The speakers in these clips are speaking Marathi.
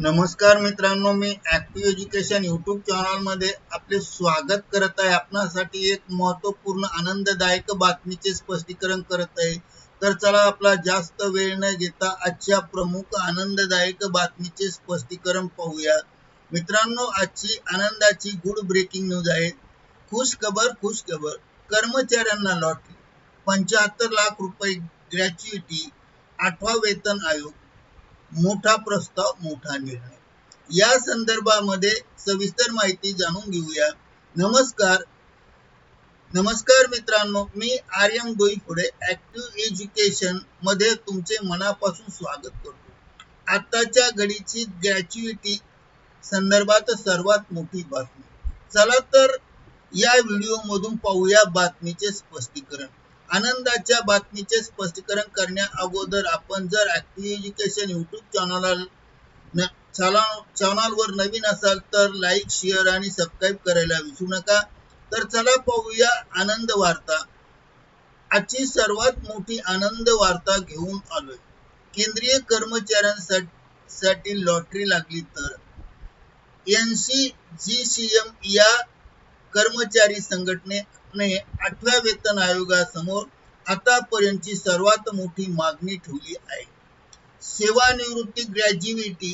नमस्कार मित्रांनो, मी ऍक्टिव्ह एज्युकेशन यूट्यूब चॅनलमध्ये आपले स्वागत करत आहे। आपणासाठी एक महत्त्वपूर्ण आनंददायक बातमीचे स्पष्टीकरण करत आहे। तर चला आपला जास्त वेळ न घेता आजच्या प्रमुख आनंददायक बातमीचे स्पष्टीकरण पाहूया। मित्रांनो, आजची आनंदाची गुड ब्रेकिंग न्यूज आहे। खुश खबर, कर्मचाऱ्यांना लॉटरी, 75 लाख रुपये ग्रॅच्युइटी, 8वा वेतन आयोग, मोठा प्रस्ताव मोठा निर्णय। या संदर्भामध्ये सविस्तर माहिती जाणून घेऊया। नमस्कार मित्रांनो, मी आर्यम डोईफोडे ऍक्टिव्ह एज्युकेशन मध्ये तुमचे मनापासून स्वागत करतो। आताच्या घडीची ग्रॅच्युइटी संदर्भात सर्वात मोठी बातमी। चला तर या व्हिडिओ मधून पाहूया बातमीचे स्पष्टीकरण। आनंदाच्या बातमीचे स्पष्टीकरण करण्या अगोदर आपण जर ऍक्टिव्ह एज्युकेशन यूट्यूब चॅनलवर नवीन असाल तर लाईक, शेअर आणि सबस्क्राईब करायला विसरू नका। तर चला पाहूया आनंद वार्ता। आजची सर्वात मोठी आनंद वार्ता घेऊन आलोय। केंद्रीय कर्मचाऱ्यांसाठी लॉटरी लागली तर NCGCM या कर्मचारी संघटनेने 8व्या वेतन आयोगासमोर आतापर्यंतची सर्वात मोठी मागणी ठेवली आहे। सेवानिवृत्ती ग्रॅच्युइटी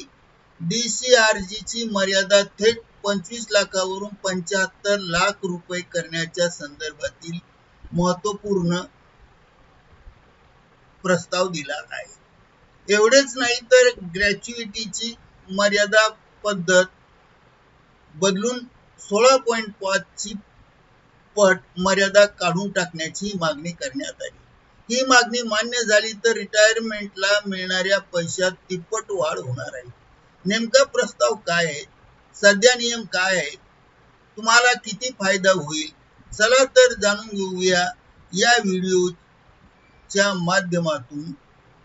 DCRG ची मर्यादा थेट 25 लाखावरून 75 लाख रुपये करण्याच्या संदर्भातील महत्त्वपूर्ण प्रस्ताव दिला आहे। एवढेच नाही तर ग्रॅच्युइटीची मर्यादा पद्धत बदलून 16.5 ची पट मर्यादा काढून टाकण्याची मागणी करण्यात आली। ही मागणी मान्य झाली तर रिटायरमेंटला मिळणाऱ्या पैशात तिप्पट वाढ होणार आहे। नेमका प्रस्ताव काय आहे, सध्या नियम काय आहे, तुम्हाला किती फायदा होईल, चला तर जाणून घेऊया या व्हिडिओच्या माध्यमातून।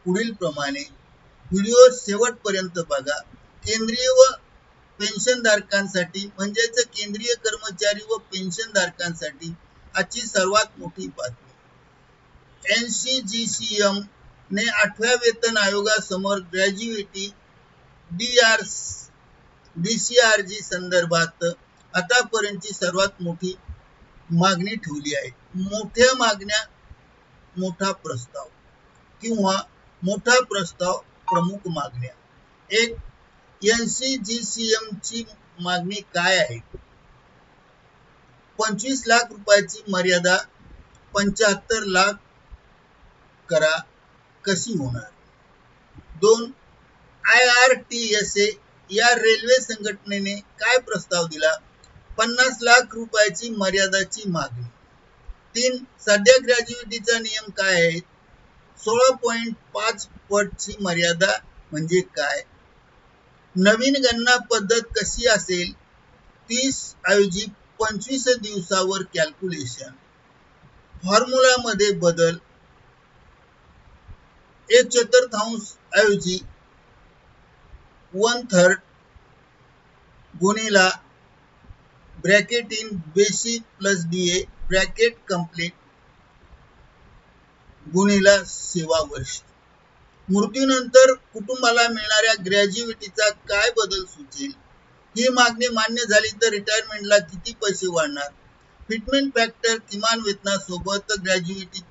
पुढील प्रमाणे व्हिडिओ शेवटपर्यंत बघा। केंद्रीय व पेन्शनधारकांसाठी म्हणजेच केंद्रीय कर्मचारी व पेन्शनधारकांसाठी आजची सर्वात मोठी बातमी। NCGCM ने 8व्या वेतन आयोगासमोर ग्रॅच्युइटी DCRG संदर्भात आतापर्यंतची सर्वात मोठी मागणी ठेवली आहे। मोठ्या मागण्या मोठा प्रस्ताव किंवा मोठा प्रस्ताव प्रमुख मागण्या। एक, NCGCM ची मागणी काय आहे? 25 लाख रुपयाची मर्यादा 75 लाख करा, कशी होणार? 2, IRTSA या रेल्वे संघटनेने काय प्रस्ताव दिला? 50 लाख रुपयाची मर्यादाची मागणी। 3, सध्या ग्रॅच्युइटीचा नियम काय आहे? 16.5 पटची मर्यादा म्हणजे काय? नवीन गणना पद्धत कशी असेल? 30 ऐवजी 25 दिवसावर कॅल्क्युलेशन, फॉर्म्युला मध्ये बदल, 1/4 ऐवजी 1/3 गुणिला bracket in basic plus DA bracket complete गुणिला सेवा वर्ष। मृत्यूनंतर कुटुंबाला मिळणाऱ्या ग्रॅच्युइटीचा काय बदल सुचेल? ही मागणी मान्य झाली तर रिटायरमेंटला किती पैसे वाढणार? फिटमेंट फॅक्टर किमान वेतनासोबत ग्रॅच्युइटी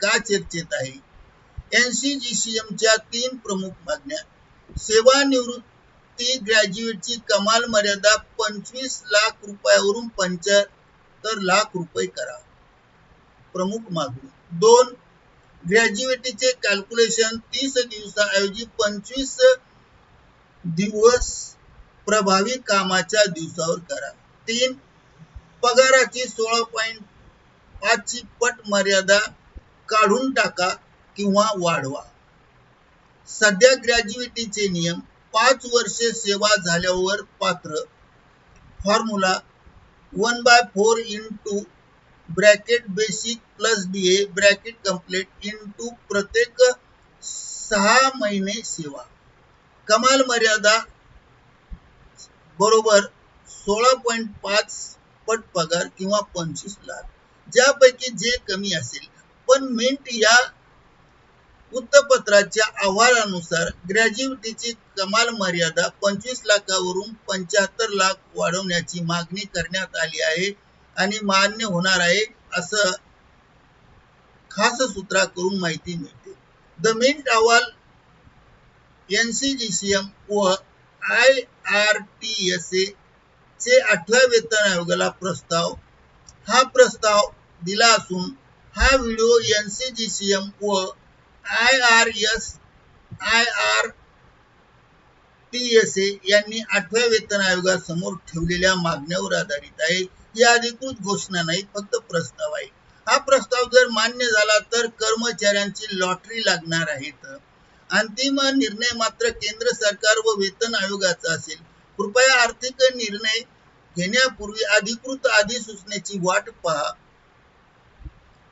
का चर्चेत आहे? NCGCMच्या 3 प्रमुख मागण्या। सेवानिवृत्ती ग्रॅच्युइटीची कमाल मर्यादा 25 लाख रुपयावरून 75 लाख रुपये करा, प्रमुख मागणी। 2, ग्रॅच्युइटीचे कॅल्क्युलेशन 30 दिवसाऐवजी 25 दिवस प्रभावी कामाच्या दिवसावर करा। 3, पगाराची 16.5 ची पट मर्यादा काढून टाका किंवा वाढवा। सध्या ग्रॅच्युइटीचे नियम 5 वर्षे सेवा झाल्यावर पात्र, formula 1/4 into bracket basic plus DA bracket complete into प्रत्येक 6 महिने सेवा, कमाल मर्यादा बरोबर 16.5 पट पगार किंवा 25 लाख, ज्यापैकी जे कमी असेल। पण मिनिट या वृत्तपत्राच्या अहवालानुसार ग्रॅज्युएटीची कमाल मर्यादा 25 लाखावरून 75 लाख वाढवण्याची मागणी करण्यात आली आहे आणि मान्य होणार आहे असं खास सूत्राकडून माहिती मिळते. द मिंट अहवाल एनसीजीसीएम व IRTSA चे 8व्या वेतन आयोगाला हा प्रस्ताव दिला असून हा व्हिडिओ एनसीजीसीएम व IRTSA यांनी 8व्या वेतन आयोगासमोर ठेवलेल्या मागण्यावर आधारित आहे. ही अधिकृत घोषणा नाही, फक्त प्रस्ताव आहे. हा प्रस्ताव जर मान्य झाला तर कर्मचाऱ्यांची लॉटरी लागणार आहे. अंतिम निर्णय मात्र केंद्र सरकार व वेतन आयोगाचा असेल. कृपया आर्थिक निर्णय घेण्यापूर्वी अधिकृत अधिसूचनेची वाट पहा.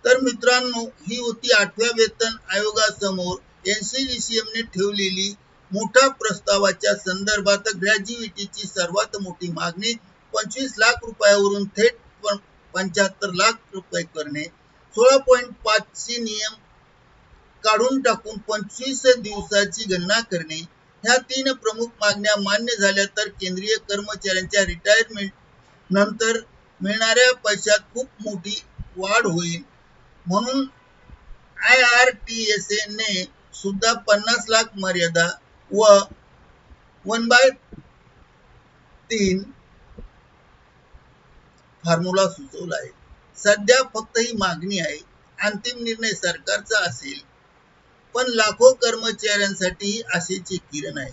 तर मित्रांनो, ही होती 8व्या वेतन आयोगासमोर एनसीजीसीएमने ठेवलेली मोठ्या प्रस्तावाच्या संदर्भात ग्रॅज्युएटीची सर्वात मोठी मागणी 25 लाख रुपयावरून थेट 75 लाख रुपये करणे, 16.5 नियम काढून टाकून 25 दिवसाची गणना करणे. ह्या 3 प्रमुख मागण्या मान्य झाल्या तर केंद्रीय कर्मचाऱ्यांच्या रिटायरमेंट नंतर मिळणाऱ्या पैशात खूप मोठी वाढ होईल. म्हणून IRTSA ने सुद्धा 50 लाख मर्यादा व 1/3 फॉर्म्युला सुचवला आहे. सध्या फक्त ही मागणी आहे. अंतिम निर्णय सरकारचा असेल, पण लाखो कर्मचाऱ्यांसाठी ही आशेची किरण आहे.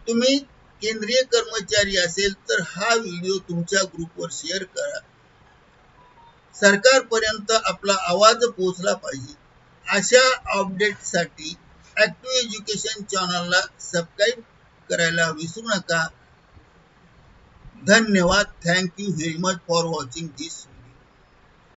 तुम्ही केंद्रीय कर्मचारी असेल तर हा व्हिडिओ तुमच्या ग्रुपवर शेअर करा. सरकारपर्यंत आपला आवाज पोहोचला पाहिजे. अशा अपडेटसाठी ॲक्टिव्ह एज्युकेशन चॅनलला सबस्क्राईब करायला विसरू नका. धन्यवाद. Thank you very much for watching this.